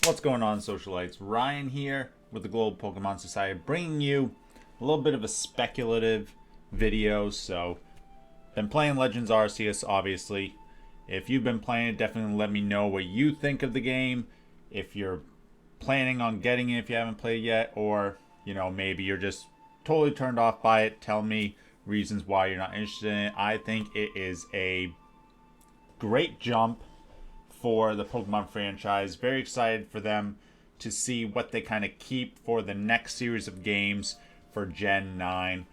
What's going on, socialites? Ryan here with the Global Pokemon Society, bringing you a little bit of a speculative video. So, been playing Legends Arceus, obviously. If you've been playing it, definitely let me know what you think of the game. If you're planning on getting it if you haven't played yet, or, you know, maybe you're just totally turned off by it. Tell me reasons why you're not interested in it. I think it is a great jump for the Pokemon franchise. Very excited for them to see what they kind of keep for the next series of games for Gen 9.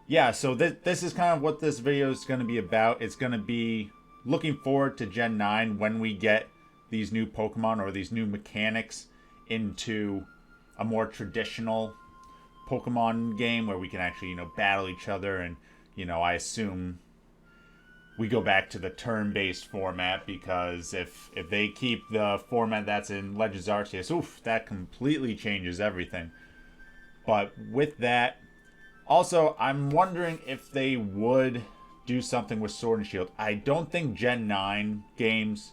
Yeah, so this is kind of what this video is going to be about. It's going to be looking forward to Gen 9 when we get these new Pokemon or these new mechanics into a more traditional Pokemon game where we can actually, you know, battle each other. And, you know, I assume we go back to the turn-based format, because if they keep the format that's in Legends Arceus, oof, that completely changes everything. But with that, also, I'm wondering if they would do something with Sword and Shield. I don't think Gen 9 games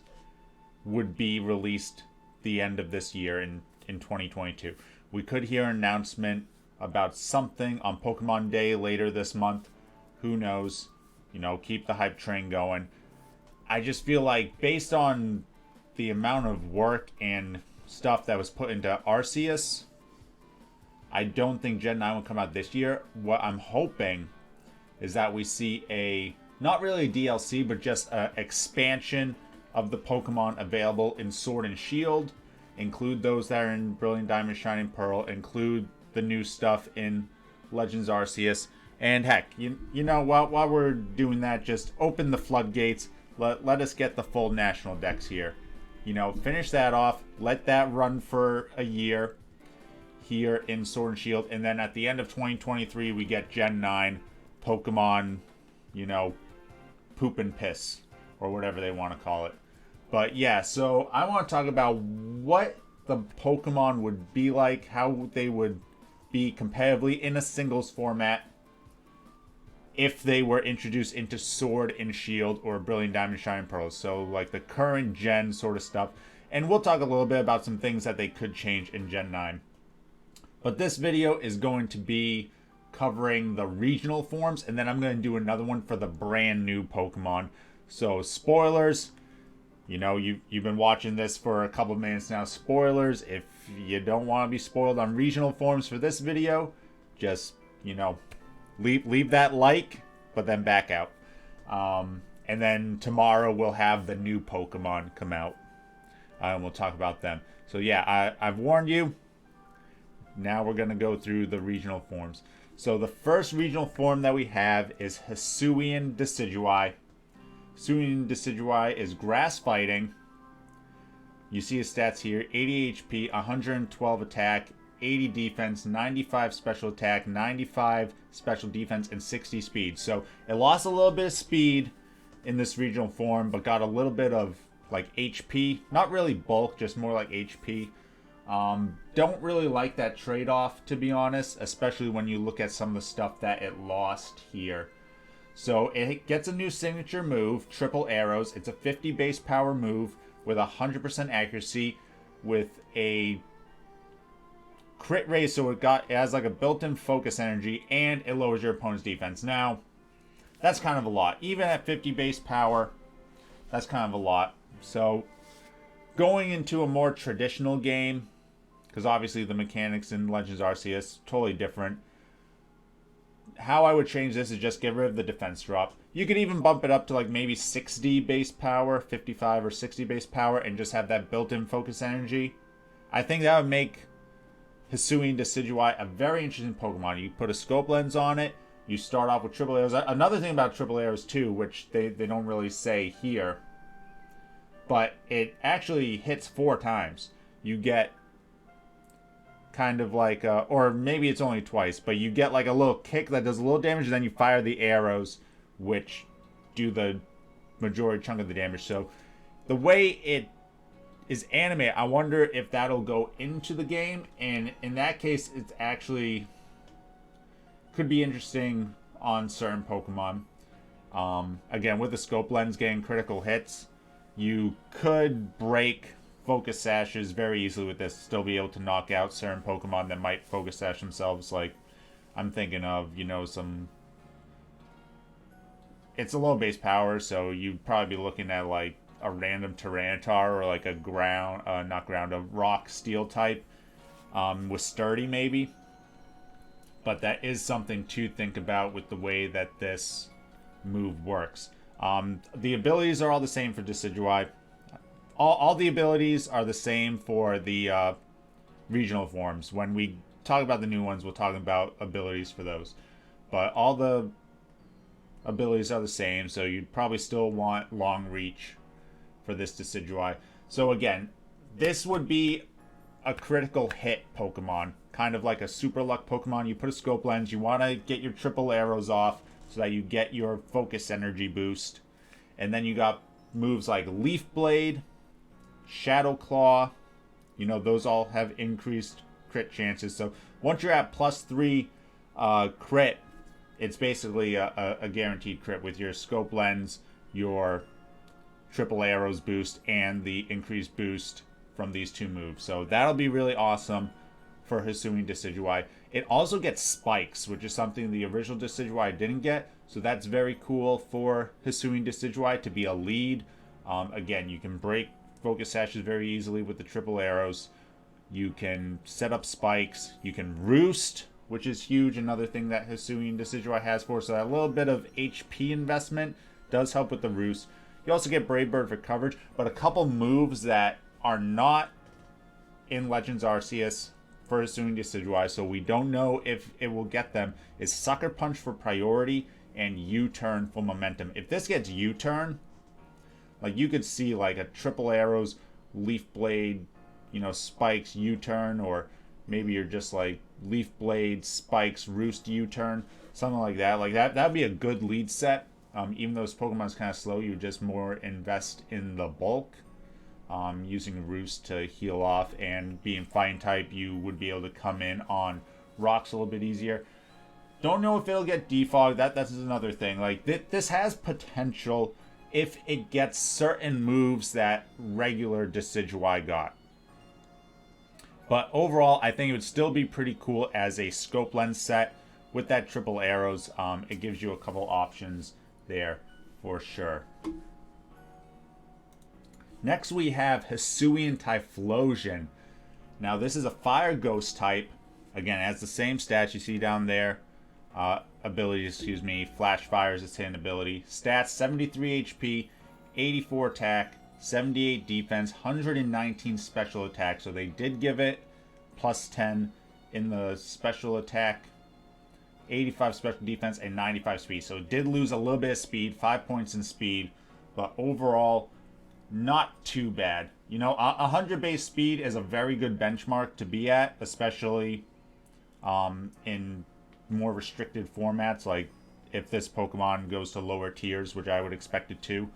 would be released the end of this year in 2022. We could hear an announcement about something on Pokemon Day later this month. Who knows? You know, keep the hype train going. I just feel like based on the amount of work and stuff that was put into Arceus, I don't think Gen 9 will come out this year. What I'm hoping is that we see a, not really a DLC, but just an expansion of the Pokemon available in Sword and Shield. Include those that are in Brilliant Diamond, Shining Pearl. Include the new stuff in Legends Arceus. And heck, you know, while we're doing that, just open the floodgates. Let us get the full national decks here. You know, finish that off. Let that run for a year here in Sword and Shield. And then at the end of 2023, we get Gen 9 Pokemon, you know, poop and piss, or whatever they want to call it. But yeah, so I want to talk about what the Pokemon would be like, how they would be competitively in a singles format if they were introduced into Sword and Shield or Brilliant Diamond, Shining Pearl. So like the current gen sort of stuff. And we'll talk a little bit about some things that they could change in Gen 9. But this video is going to be covering the regional forms, and then I'm going to do another one for the brand new Pokemon. So spoilers, you know, you've been watching this for a couple of minutes now. Spoilers, if you don't want to be spoiled on regional forms for this video, just, you know, leave that like, but then back out. And then tomorrow we'll have the new Pokemon come out, and we'll talk about them. So yeah, I've warned you. Now we're going to go through the regional forms. So the first regional form that we have is Hisuian Decidueye. Hisuian Decidueye is grass fighting. You see his stats here: 80 HP, 112 attack, 80 defense, 95 special attack, 95 special defense, and 60 speed. So it lost a little bit of speed in this regional form, but got a little bit of like HP. Not really bulk, just more like HP. Don't really like that trade-off, to be honest, especially when you look at some of the stuff that it lost here. So it gets a new signature move, Triple Arrows. It's a 50 base power move with 100% accuracy with a crit rate, so it has like a built-in focus energy, and it lowers your opponent's defense. Now, that's kind of a lot. Even at 50 base power, that's kind of a lot. So going into a more traditional game, because obviously the mechanics in Legends Arceus totally different. How I would change this is just get rid of the defense drop. You could even bump it up to like maybe 60 base power, 55 or 60 base power, and just have that built-in focus energy. I think that would make Hisuian Decidueye a very interesting Pokemon. You put a scope lens on it. You start off with triple arrows. Another thing about triple arrows too, which they don't really say here, but it actually hits 4 times. You get kind of like, or maybe it's only twice, but you get like a little kick that does a little damage, and then you fire the arrows, which do the majority chunk of the damage. So the way it is animated, I wonder if that'll go into the game, and in that case, it's actually could be interesting on certain Pokemon. Again, with the scope lens getting critical hits, you could break Focus Sashes very easily with this. Still be able to knock out certain Pokemon that might Focus Sash themselves. Like, I'm thinking of, you know, some... It's a low base power, so you'd probably be looking at, like, a random Tyranitar or, like, a ground... not ground, a rock steel type. With Sturdy, maybe. But that is something to think about with the way that this move works. The abilities are all the same for Decidueye. All the abilities are the same for the regional forms. When we talk about the new ones, we'll talk about abilities for those. But all the abilities are the same, so you'd probably still want Long Reach for this Decidueye. So again, this would be a critical hit Pokemon. Kind of like a Super Luck Pokemon. You put a Scope Lens, you want to get your triple arrows off so that you get your Focus Energy boost. And then you got moves like Leaf Blade, Shadow Claw, you know, those all have increased crit chances. So once you're at +3 crit, it's basically a guaranteed crit with your Scope Lens, your triple arrows boost, and the increased boost from these two moves. So that'll be really awesome for Hisuian Decidueye. It also gets spikes, which is something the original Decidueye didn't get. So that's very cool for Hisuian Decidueye to be a lead. Again, you can break Focus Sashes very easily with the triple arrows. You can set up spikes. You can roost, which is huge. Another thing that Hisuian Decidueye has for. So that little bit of HP investment does help with the roost. You also get Brave Bird for coverage. But a couple moves that are not in Legends Arceus for Hisuian Decidueye, so we don't know if it will get them, is Sucker Punch for priority and U-Turn for momentum. If this gets U-Turn, like you could see like a triple arrows, Leaf Blade, you know, spikes, U-Turn, or maybe you're just like Leaf Blade, spikes, roost, U-Turn, something like that. Like that'd be a good lead set. Even though this Pokemon's kind of slow, you just more invest in the bulk. Using Roost to heal off, and being Fighting type, you would be able to come in on rocks a little bit easier. Don't know if it'll get defogged. That's another thing. Like this has potential if it gets certain moves that regular Decidueye got. But overall, I think it would still be pretty cool as a Scope Lens set with that triple arrows. It gives you a couple options there for sure. Next we have Hisuian Typhlosion. Now this is a Fire Ghost type. Again, it has the same stats you see down there. Abilities, Flash Fire is its hidden ability. Stats, 73 HP, 84 attack, 78 defense, 119 special attack. So they did give it +10 in the special attack, 85 special defense, and 95 speed. So it did lose a little bit of speed, 5 points in speed. But overall, not too bad. You know, 100 base speed is a very good benchmark to be at, especially in more restricted formats. Like if this Pokemon goes to lower tiers, which I would expect it to,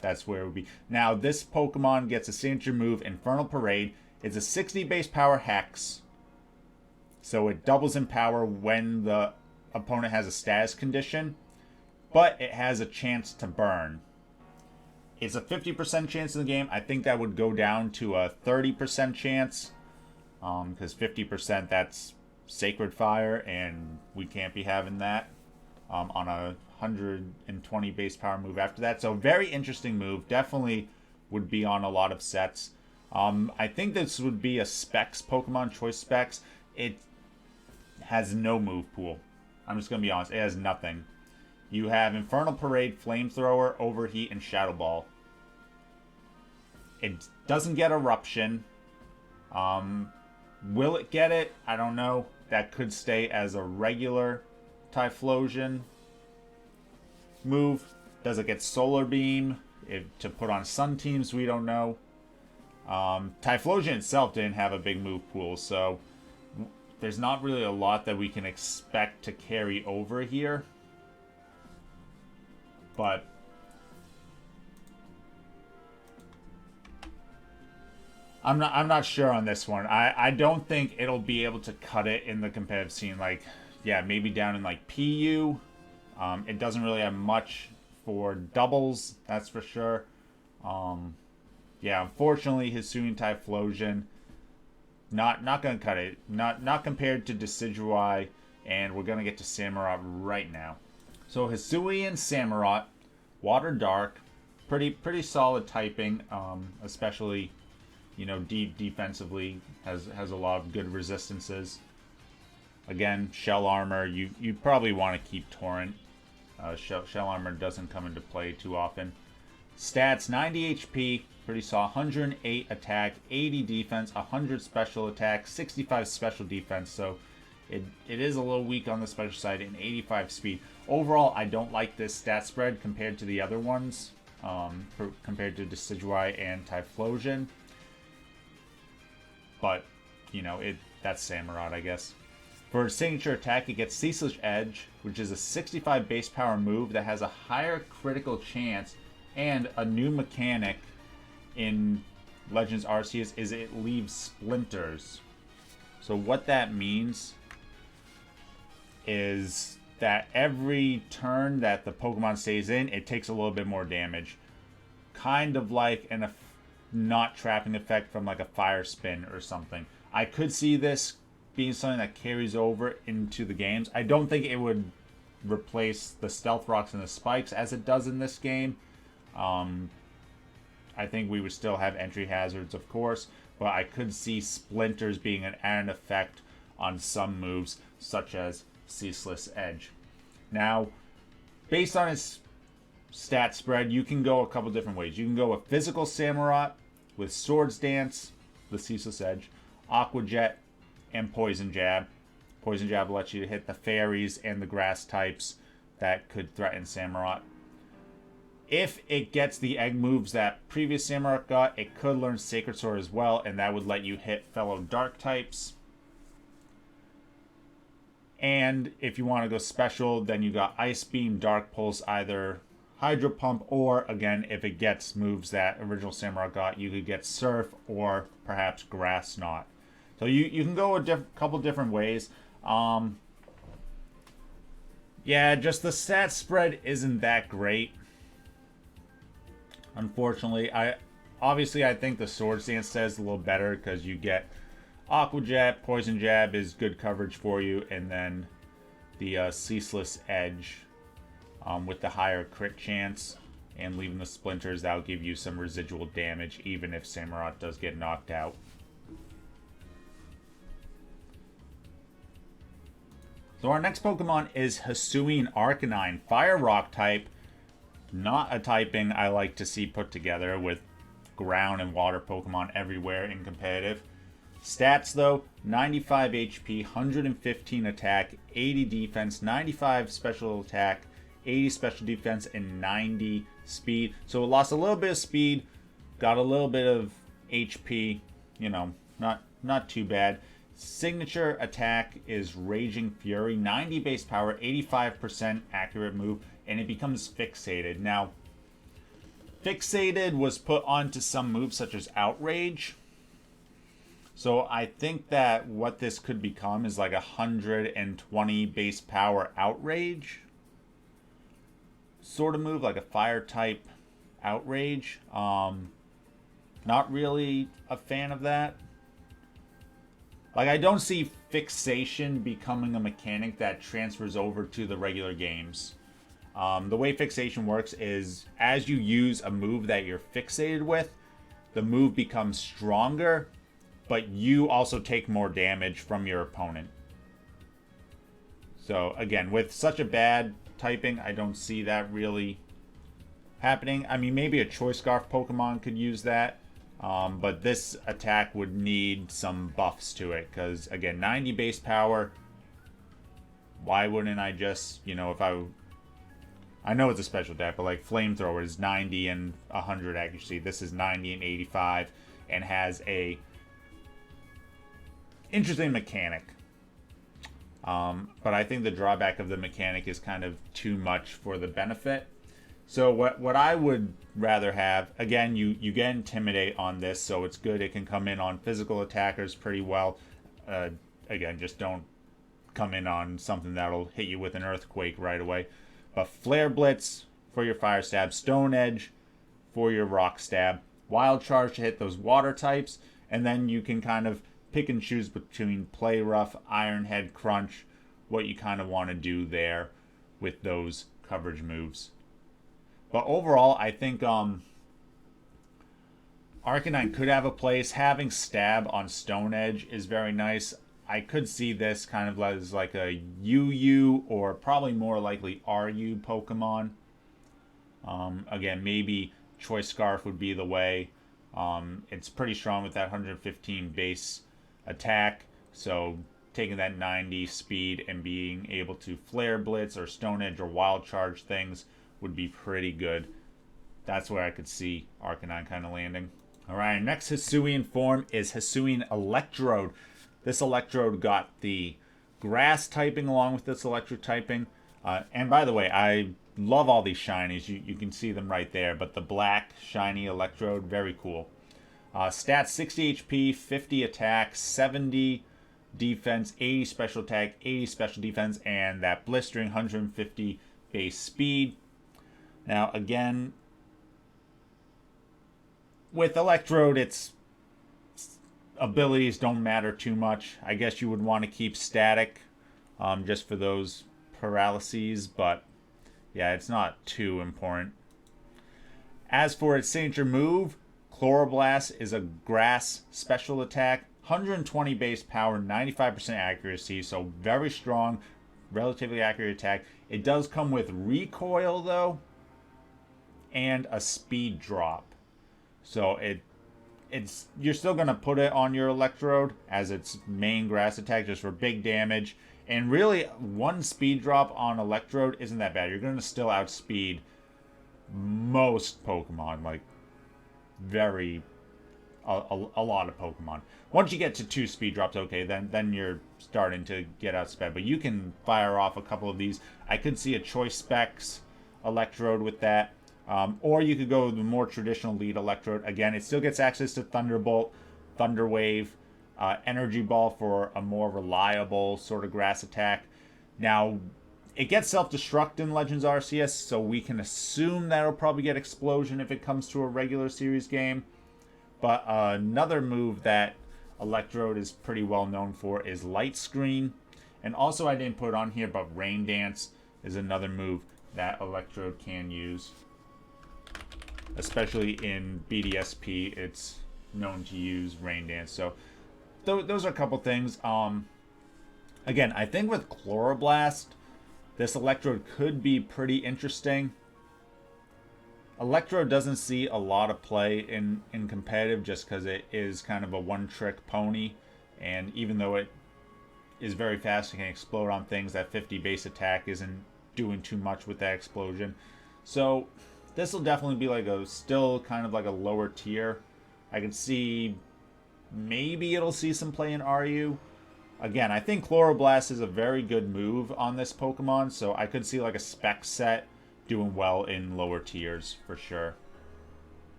that's where it would be. Now, this Pokemon gets a signature move, Infernal Parade. It's a 60 base power Hex, so it doubles in power when the opponent has a status condition, but it has a chance to burn. It's a 50% chance in the game. I think that would go down to a 30% chance, because 50%, that's Sacred Fire, and we can't be having that on a 120 base power move after that. So very interesting move. Definitely would be on a lot of sets. I think this would be a Specs Pokemon, Choice Specs. It has no move pool. I'm just going to be honest. It has nothing. You have Infernal Parade, Flamethrower, Overheat, and Shadow Ball. It doesn't get Eruption. Will it get it? I don't know. That could stay as a regular Typhlosion move. Does it get Solar Beam to put on Sun teams? We don't know. Typhlosion itself didn't have a big move pool, so there's not really a lot that we can expect to carry over here. But I'm not sure on this one. I don't think it'll be able to cut it in the competitive scene. Like, yeah, maybe down in like PU. It doesn't really have much for doubles, that's for sure. yeah, unfortunately, Hisuian Typhlosion, not gonna cut it. Not compared to Decidueye, and we're gonna get to Samurott right now. So Hisuian Samurott, Water Dark, pretty solid typing, especially, you know, defensively has a lot of good resistances. Again, Shell Armor, you probably want to keep Torrent. Shell Armor doesn't come into play too often. Stats, 90 HP, pretty solid. 108 attack, 80 defense, 100 special attack, 65 special defense. So it is a little weak on the special side, and 85 speed. Overall, I don't like this stat spread compared to the other ones, compared to Decidueye and Typhlosion. But, you know, that's Samurott, I guess. For its signature attack, it gets Ceaseless Edge, which is a 65 base power move that has a higher critical chance, and a new mechanic in Legends Arceus is it leaves splinters. So what that means is that every turn that the Pokemon stays in, it takes a little bit more damage. Kind of like an not trapping effect from like a Fire Spin or something. I could see this being something that carries over into the games. I don't think it would replace the Stealth Rocks and the Spikes as it does in this game. I think we would still have entry hazards, of course, but I could see Splinters being an added effect on some moves, such as Ceaseless Edge. Now, based on its stat spread, you can go a couple different ways. You can go a Physical Samurott with Swords Dance, the Ceaseless Edge, Aqua Jet, and Poison Jab. Poison Jab lets you hit the fairies and the grass types that could threaten Samurott. If it gets the egg moves that previous Samurott got, it could learn Sacred Sword as well, and that would let you hit fellow dark types. And if you want to go special, then you got Ice Beam, Dark Pulse, either Hydro Pump, or again, if it gets moves that original Samurott got, you could get Surf or perhaps Grass Knot. So you can go a couple different ways. Yeah, just the stat spread isn't that great. Unfortunately, I think the Sword Dance is a little better because you get Aqua Jet, Poison Jab is good coverage for you, and then the Ceaseless Edge with the higher crit chance and leaving the Splinters, that'll give you some residual damage even if Samurott does get knocked out. So our next Pokemon is Hisuian Arcanine, Fire Rock type. Not a typing I like to see put together with ground and water Pokemon everywhere in competitive. Stats though, 95 HP, 115 attack, 80 defense, 95 special attack, 80 special defense, and 90 speed. So it lost a little bit of speed, got a little bit of HP, you know, not too bad. Signature attack is Raging Fury, 90 base power, 85% accurate move, and it becomes Fixated. Now, Fixated was put onto some moves such as Outrage. So I think that what this could become is like 120 base power Outrage sort of move, like a fire type Outrage. Not really a fan of that. Like, I don't see Fixation becoming a mechanic that transfers over to the regular games. The way Fixation works is as you use a move that you're fixated with, the move becomes stronger, but you also take more damage from your opponent. So, again, with such a bad typing, I don't see that really happening. I mean, maybe a Choice Scarf Pokemon could use that. But this attack would need some buffs to it, because again, 90 base power, why wouldn't I just, you know, if I know it's a special attack, but like Flamethrower is 90 and 100 accuracy, this is 90 and 85, and has a interesting mechanic. But I think the drawback of the mechanic is kind of too much for the benefit. So what I would rather have, again, you get Intimidate on this, so it's good. It can come in on physical attackers pretty well. Again, just don't come in on something that'll hit you with an Earthquake right away. But Flare Blitz for your Fire Stab, Stone Edge for your Rock Stab, Wild Charge to hit those water types, and then you can kind of pick and choose between Play Rough, Iron Head, Crunch, what you kind of want to do there with those coverage moves. But overall, I think Arcanine could have a place. Having Stab on Stone Edge is very nice. I could see this kind of as like a UU or probably more likely RU Pokemon. Again, maybe Choice Scarf would be the way. It's pretty strong with that 115 base attack. So taking that 90 speed and being able to Flare Blitz or Stone Edge or Wild Charge things would be pretty good. That's where I could see Arcanine kind of landing. Alright, next Hisuian form is Hisuian Electrode. This Electrode got the Grass typing along with this Electric typing. And by the way, I love all these shinies. You can see them right there. But the black shiny Electrode, very cool. Stats 60 HP, 50 attack, 70 defense, 80 special attack, 80 special defense, and that blistering 150 base speed. Now, again, with Electrode, its abilities don't matter too much. I guess you would want to keep static just for those paralyses, but yeah, it's not too important. As for its signature move, Chloroblast is a grass special attack, 120 base power, 95% accuracy, so very strong, relatively accurate attack. It does come with recoil though, and a speed drop. So you're still going to put it on your Electrode as its main grass attack just for big damage. And really, one speed drop on Electrode isn't that bad. You're going to still outspeed most Pokemon, like a lot of Pokemon. Once you get to 2 speed drops, okay, then you're starting to get outsped. But you can fire off a couple of these. I could see a Choice Specs Electrode with that. Or you could go with the more traditional lead Electrode. Again, it still gets access to Thunderbolt, Thunder Wave, Energy Ball for a more reliable sort of grass attack. Now, it gets self-destruct in Legends Arceus, so we can assume that'll probably get Explosion if it comes to a regular series game. But another move that Electrode is pretty well known for is Light Screen. And also, I didn't put it on here, but Rain Dance is another move that Electrode can use. Especially in BDSP, it's known to use Rain Dance. So those are a couple things. Again, I think with Chloroblast, this Electrode could be pretty interesting. Electrode doesn't see a lot of play in competitive just because it is kind of a one-trick pony. And even though it is very fast and can explode on things, that 50 base attack isn't doing too much with that explosion. So this will definitely be like still kind of like a lower tier. I can see maybe it'll see some play in RU. Again, I think Chloroblast is a very good move on this Pokemon, so I could see like a spec set doing well in lower tiers for sure.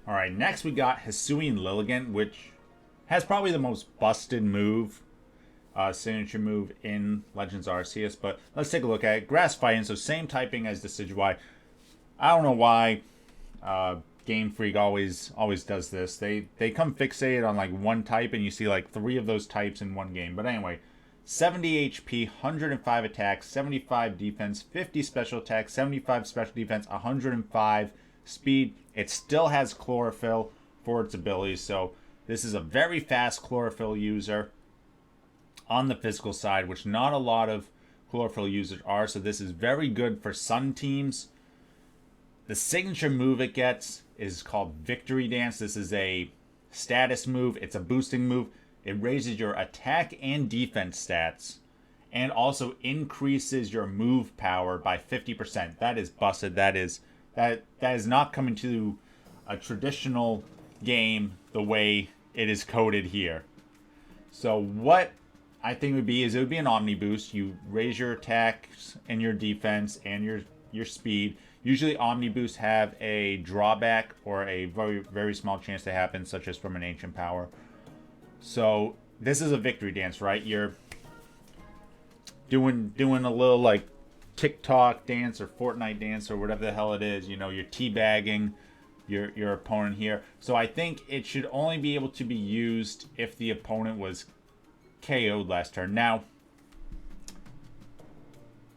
Alright, next we got Hisuian Lilligant, which has probably the most busted move, signature move in Legends Arceus, but let's take a look at it. Grass Fighting, so same typing as Decidueye. I don't know why Game Freak always does this. They come fixated on like one type and you see like 3 of those types in one game. But anyway, 70 HP, 105 attack, 75 defense, 50 special attack, 75 special defense, 105 speed. It still has Chlorophyll for its abilities, so this is a very fast Chlorophyll user on the physical side, which not a lot of Chlorophyll users are, so this is very good for Sun teams. The signature move it gets is called Victory Dance. This is a status move. It's a boosting move. It raises your attack and defense stats and also increases your move power by 50%. That is busted. That is not coming to a traditional game the way it is coded here. So what I think would be an Omni boost. You raise your attacks and your defense and your speed. Usually Omni boosts have a drawback or a very, very small chance to happen, such as from an Ancient Power. So this is a Victory Dance, right? You're doing a little like TikTok dance or Fortnite dance or whatever the hell it is. You know, you're teabagging your opponent here. So I think it should only be able to be used if the opponent was KO'd last turn. Now,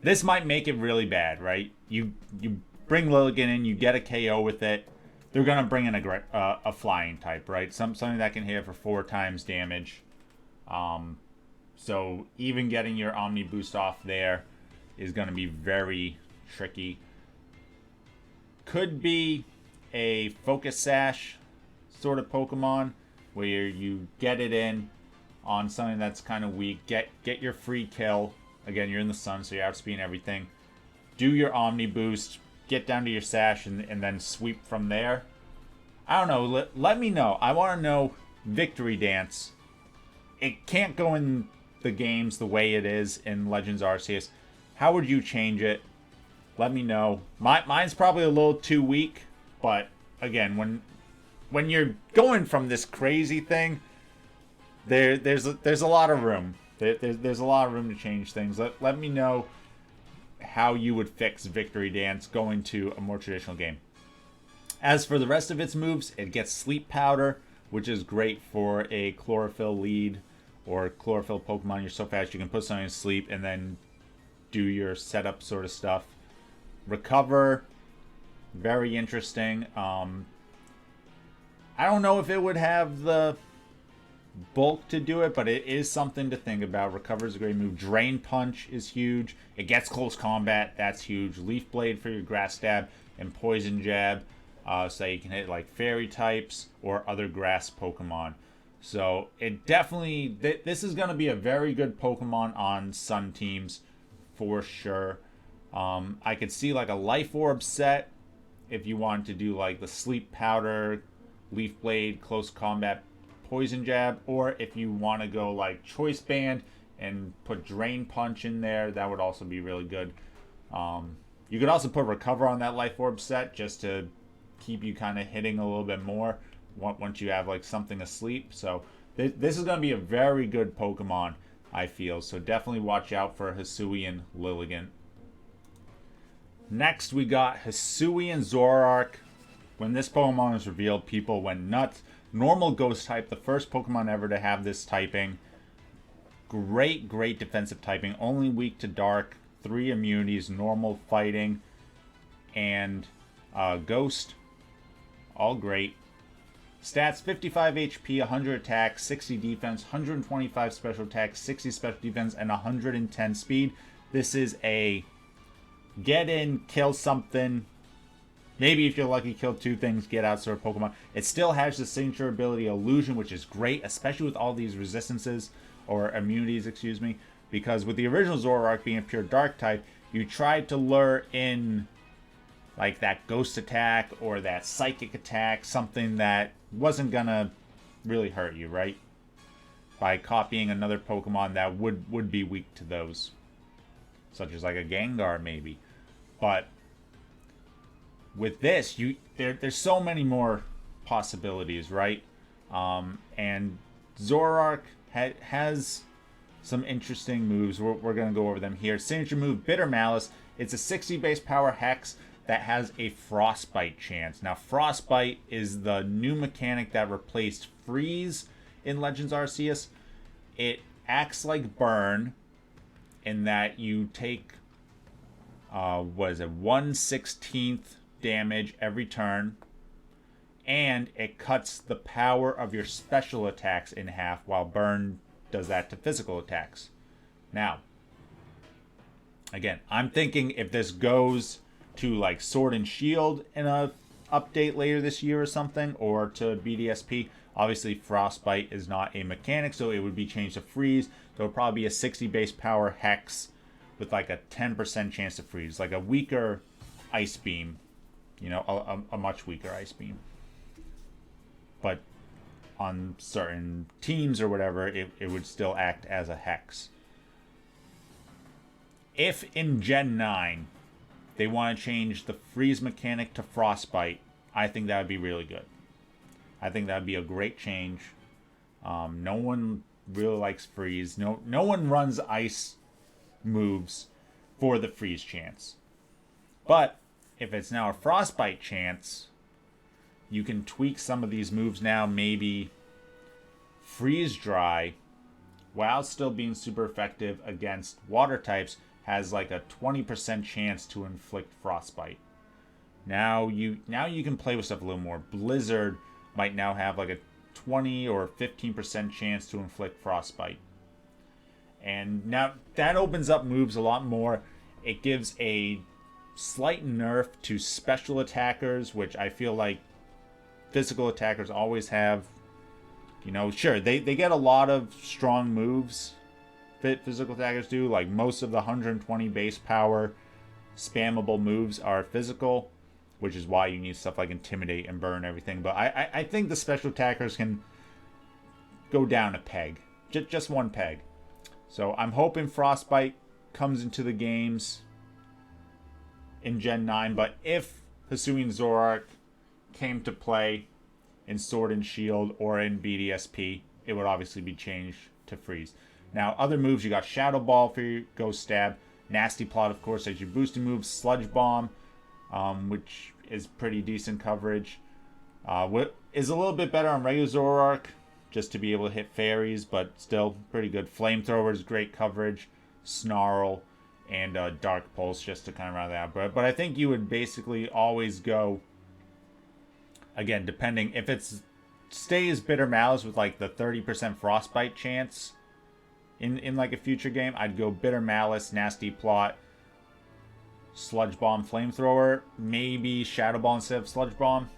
this might make it really bad, right? You bring Lilligant in, you get a KO with it. They're going to bring in a flying type, right? Something that can hit for 4 times damage. So even getting your Omni Boost off there is going to be very tricky. Could be a Focus Sash sort of Pokemon where you get it in on something that's kind of weak. Get your free kill. Again, you're in the sun, so you're outspeeding everything. Do your Omni Boost. Get down to your Sash and then sweep from there. I don't know. Let me know. I want to know Victory Dance. It can't go in the games the way it is in Legends Arceus. How would you change it? Let me know. Mine's probably a little too weak, but again, when you're going from this crazy thing, there's a lot of room. There's a lot of room to change things. Let me know how you would fix Victory Dance going to a more traditional game. As for the rest of its moves, it gets Sleep Powder, which is great for a Chlorophyll lead or Chlorophyll Pokemon. You're so fast you can put something to sleep and then do your setup sort of stuff. Recover, very interesting. I don't know if it would have the bulk to do it, but it is something to think about. Recover is a great move. Drain Punch is huge. It gets close combat. That's huge. Leaf Blade for your Grass Stab and Poison Jab, so you can hit like Fairy types or other grass Pokemon. So it definitely, this is going to be a very good Pokemon on Sun teams for sure. I could see like a Life Orb set if you wanted to do like the Sleep Powder, Leaf Blade, Close Combat, Poison Jab, or if you want to go like Choice Band and put Drain Punch in there, that would also be really good. You could also put Recover on that Life Orb set just to keep you kind of hitting a little bit more once you have like something asleep. So this is going to be a very good Pokemon, I feel. So definitely watch out for Hisuian Lilligant. Next, we got Hisuian Zoroark. When this Pokemon was revealed, people went nuts. Normal Ghost type, the first Pokemon ever to have this typing. Great defensive typing. Only weak to Dark. 3 immunities, Normal, Fighting, and Ghost. All great. Stats, 55 HP, 100 attack, 60 defense, 125 special attack, 60 special defense, and 110 speed. This is a get in, kill something. Maybe if you're lucky, kill 2 things, get out sort of Pokemon. It still has the signature ability Illusion, which is great, especially with all these resistances, or immunities, excuse me. Because with the original Zoroark being a pure Dark type, you tried to lure in like that Ghost attack or that Psychic attack, something that wasn't gonna really hurt you, right? By copying another Pokemon that would be weak to those. Such as like a Gengar, maybe. But with this, there's so many more possibilities, right? And Zoroark has some interesting moves. We're going to go over them here. Signature move, Bitter Malice. It's a 60 base power Hex that has a Frostbite chance. Now, Frostbite is the new mechanic that replaced Freeze in Legends Arceus. It acts like Burn in that you take, 1/16 damage every turn, and it cuts the power of your special attacks in half, while Burn does that to physical attacks. Now, again, I'm thinking if this goes to like Sword and Shield in a update later this year or something, or to BDSP, obviously Frostbite is not a mechanic, so it would be changed to Freeze. So it would probably be a 60 base power Hex with like a 10% chance to freeze, like a weaker Ice Beam, you know, a much weaker Ice Beam. But on certain teams or whatever, it would still act as a Hex. If in Gen 9 they want to change the Freeze mechanic to Frostbite, I think that would be really good. I think that would be a great change. No one really likes Freeze. No one runs Ice moves for the Freeze chance. But if it's now a Frostbite chance, you can tweak some of these moves now. Maybe Freeze Dry, while still being super effective against water types, has like a 20% chance to inflict Frostbite. Now you can play with stuff a little more. Blizzard might now have like a 20 or 15% chance to inflict Frostbite. And now that opens up moves a lot more. It gives a slight nerf to special attackers, which I feel like physical attackers always have. You know, sure, they get a lot of strong moves, physical attackers do. Like most of the 120 base power spammable moves are physical, which is why you need stuff like Intimidate and Burn and everything. But I think the special attackers can go down a peg. Just one peg. So I'm hoping Frostbite comes into the games in Gen 9. But if Hisuian Zoroark came to play in Sword and Shield or in BDSP, it would obviously be changed to Freeze. Now, other moves, you got Shadow Ball for your Ghost Stab. Nasty Plot, of course, as your boosting move. Sludge Bomb, which is pretty decent coverage. What is a little bit better on regular Zoroark, just to be able to hit fairies, but still pretty good. Flamethrower is great coverage. Snarl and Dark Pulse, just to kind of round that out. But I think you would basically always go, again, depending, if it stays Bitter Malice with like the 30% Frostbite chance in like a future game, I'd go Bitter Malice, Nasty Plot, Sludge Bomb, Flamethrower, maybe Shadow Ball instead of Sludge Bomb.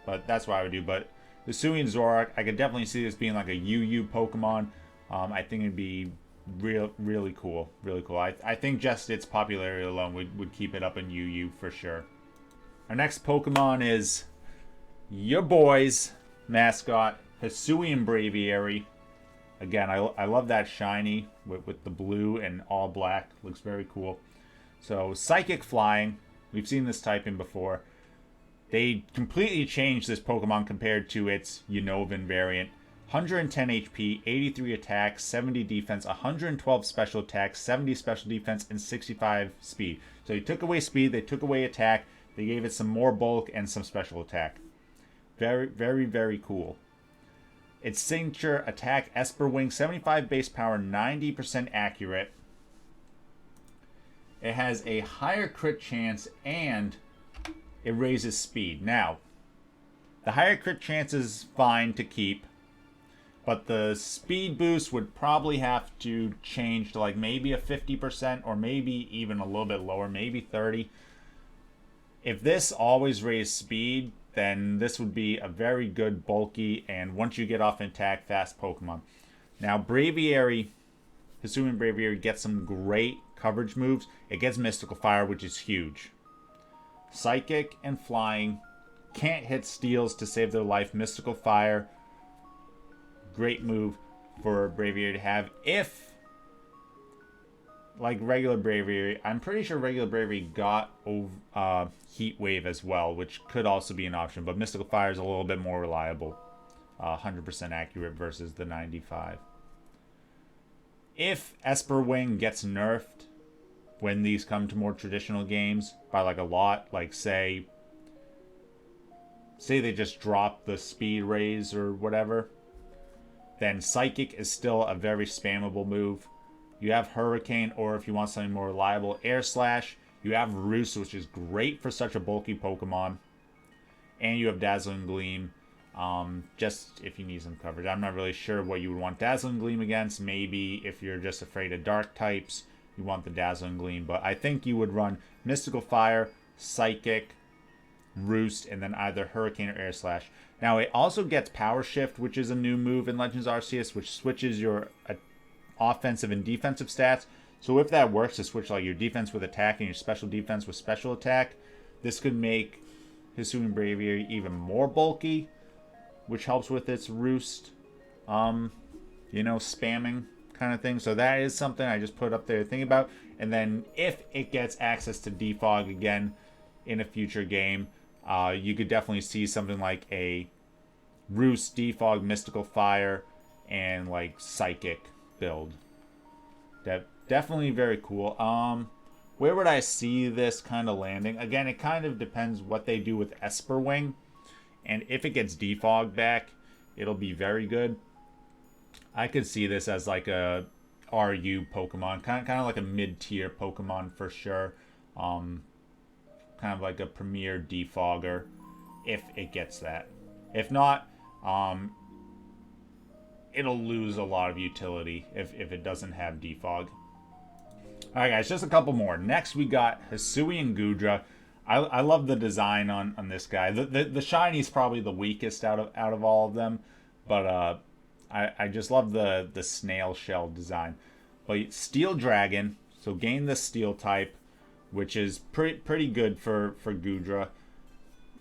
But that's what I would do. But the Hisuian Zoroark, I could definitely see this being like a UU Pokemon. I think it'd be really cool. Really cool. I think just its popularity alone would keep it up in UU for sure. Our next Pokemon is your boy's mascot, Hisuian Braviary. Again, I love that shiny with the blue and all black. Looks very cool. So, Psychic Flying. We've seen this typing before. They completely changed this Pokemon compared to its Unova variant. 110 HP, 83 attack, 70 defense, 112 special attack, 70 special defense, and 65 speed. So they took away speed, they took away attack, they gave it some more bulk and some special attack. Very, very, very cool. Its signature attack, Esper Wing, 75 base power, 90% accurate. It has a higher crit chance and it raises speed. Now, the higher crit chance is fine to keep, but the speed boost would probably have to change to like maybe a 50% or maybe even a little bit lower, maybe 30. If this always raised speed, then this would be a very good bulky and once you get off an attack, fast Pokemon. Now, Braviary, Hisuian Braviary gets some great coverage moves. It gets Mystical Fire, which is huge. Psychic and Flying, can't hit steals to save their life. Mystical Fire, great move for Braviary to have. If, like regular Braviary, I'm pretty sure regular Braviary got Heat Wave as well, which could also be an option, but Mystical Fire is a little bit more reliable. 100% accurate versus the 95. If Esper Wing gets nerfed when these come to more traditional games by like a lot, like say they just drop the speed raise or whatever, then Psychic is still a very spammable move. You have Hurricane, or if you want something more reliable, Air Slash. You have Roost, which is great for such a bulky Pokemon. And you have Dazzling Gleam, just if you need some coverage. I'm not really sure what you would want Dazzling Gleam against. Maybe if you're just afraid of dark types, you want the Dazzling Gleam. But I think you would run Mystical Fire, Psychic, Roost, and then either Hurricane or Air Slash. Now, it also gets Power Shift, which is a new move in Legends Arceus, which switches your offensive and defensive stats. So if that works to switch like your defense with attack and your special defense with special attack, this could make Hisuian Braviary even more bulky, which helps with its Roost, spamming kind of thing. So that is something I just put up there to think about. And then if it gets access to Defog again in a future game, you could definitely see something like a Roost, Defog, Mystical Fire, and like Psychic build. Definitely very cool. Where would I see this kind of landing? Again, it kind of depends what they do with Esper Wing. And if it gets defog back, it'll be very good. I could see this as like a RU Pokemon, kind of like a mid-tier Pokemon for sure. Kind of like a premier defogger if it gets that. If not, it'll lose a lot of utility if it doesn't have defog. Alright guys, just a couple more. Next we got Hisuian Goodra. I love the design on this guy. The shiny's probably the weakest out of all of them, but I just love the snail shell design. But Steel Dragon, so gain the Steel type, which is pretty good for Goodra.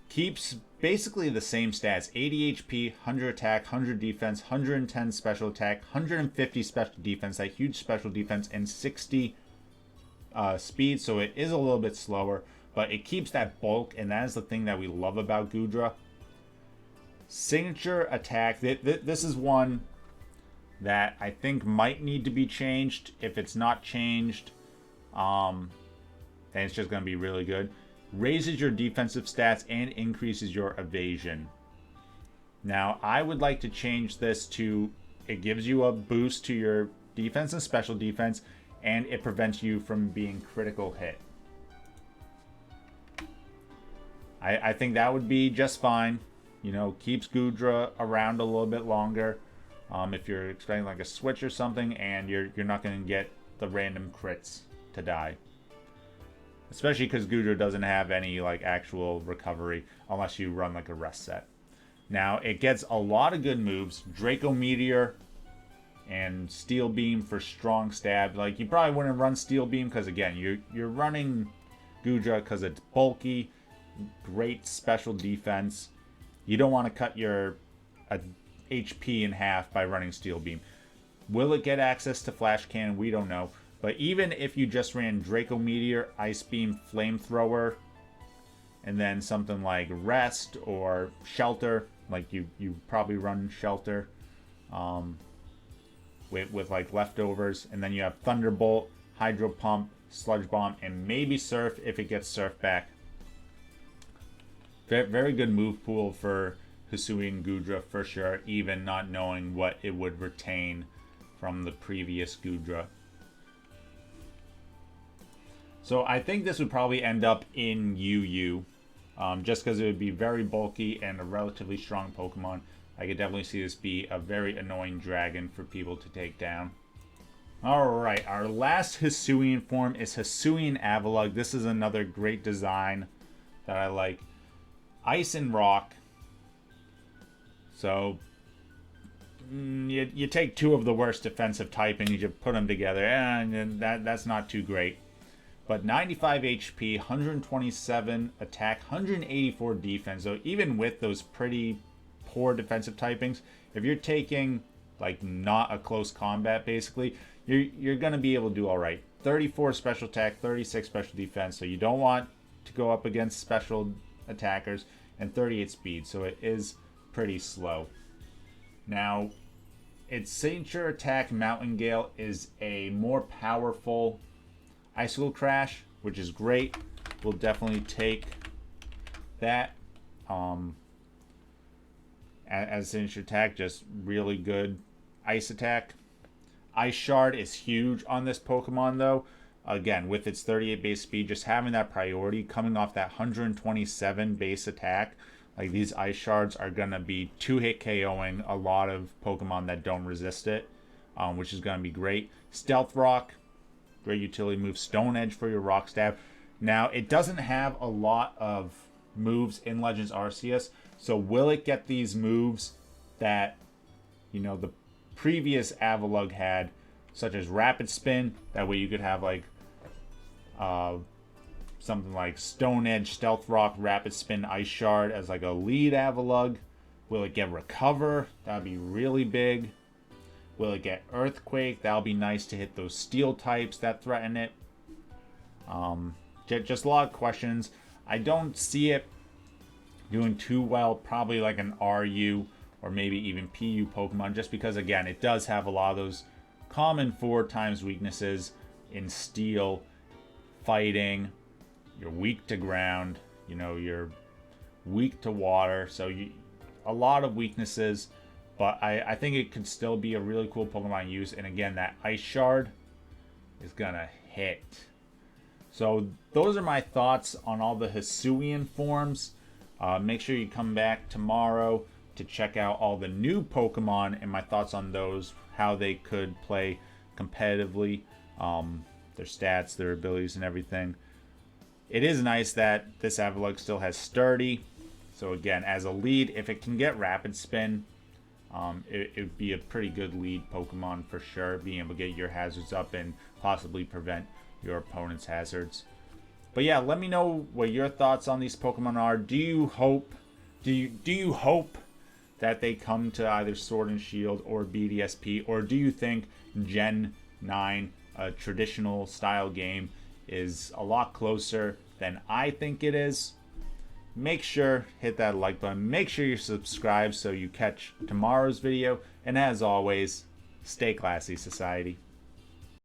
Keeps basically the same stats: 80 HP, 100 attack, 100 defense, 110 special attack, 150 special defense, that huge special defense, and 60 speed. So it is a little bit slower, but it keeps that bulk, and that is the thing that we love about Goodra. Signature attack. This is one that I think might need to be changed. If it's not changed, then it's just going to be really good. Raises your defensive stats and increases your evasion. Now, I would like to change this to, it gives you a boost to your defense and special defense, and it prevents you from being critical hit. I think that would be just fine. You know, keeps Goodra around a little bit longer. If you're expecting like a switch or something, and you're not going to get the random crits to die. Especially because Goodra doesn't have any like actual recovery unless you run like a rest set. Now, it gets a lot of good moves. Draco Meteor and Steel Beam for strong stab. Like, you probably wouldn't run Steel Beam because, again, you're running Goodra because it's bulky, great special defense. You don't want to cut your HP in half by running Steel Beam. Will it get access to Flash Cannon? We don't know. But even if you just ran Draco Meteor, Ice Beam, Flamethrower, and then something like Rest or Shelter, like you probably run Shelter with like leftovers, and then you have Thunderbolt, Hydro Pump, Sludge Bomb, and maybe Surf if it gets Surf back. Very good move pool for Hisuian Goodra for sure, even not knowing what it would retain from the previous Goodra. So I think this would probably end up in UU, just because it would be very bulky and a relatively strong Pokemon. I could definitely see this be a very annoying dragon for people to take down. Alright, our last Hisuian form is Hisuian Avalugg. This is another great design that I like. Ice and Rock. So you take two of the worst defensive type and you just put them together, and that's not too great. But 95 HP, 127 attack, 184 defense. So even with those pretty poor defensive typings, if you're taking like not a close combat, basically, you're going to be able to do all right. 34 special attack, 36 special defense. So you don't want to go up against special attackers, and 38 speed. So it is pretty slow. Now, its signature attack, Mountain Gale, is a more powerful Icicle Crash, which is great. We'll definitely take that as signature attack. Just really good ice attack. Ice Shard is huge on this Pokemon, though. Again, with its 38 base speed, just having that priority, coming off that 127 base attack, like these Ice Shards are going to be 2-hit KOing a lot of Pokemon that don't resist it, which is going to be great. Stealth Rock, great utility move. Stone Edge for your Rock Stab. Now, it doesn't have a lot of moves in Legends Arceus, so will it get these moves that, you know, the previous Avalugg had, such as Rapid Spin? That way you could have like something like Stone Edge, Stealth Rock, Rapid Spin, Ice Shard as like a lead Avalugg. Will it get Recover? That would be really big. Will it get Earthquake? That'll be nice to hit those steel types that threaten it. Just a lot of questions. I don't see it doing too well. Probably like an RU or maybe even PU Pokemon, just because, again, it does have a lot of those common 4x weaknesses in Steel, Fighting. You're weak to ground. You know, you're weak to water, so a lot of weaknesses. But I think it could still be a really cool Pokemon to use. And again, that Ice Shard is gonna hit. So those are my thoughts on all the Hisuian forms. Make sure you come back tomorrow to check out all the new Pokemon and my thoughts on those, how they could play competitively, their stats, their abilities, and everything. It is nice that this Avalugg still has Sturdy. So again, as a lead, if it can get Rapid Spin, it would be a pretty good lead Pokemon for sure, being able to get your hazards up and possibly prevent your opponent's hazards. But yeah, let me know what your thoughts on these Pokemon are. Do you hope that they come to either Sword and Shield or BDSP, or do you think Gen 9, a traditional style game, is a lot closer than I think it is? Make sure hit that like button. Make sure you're subscribed so you catch tomorrow's video. And as always, stay classy, society.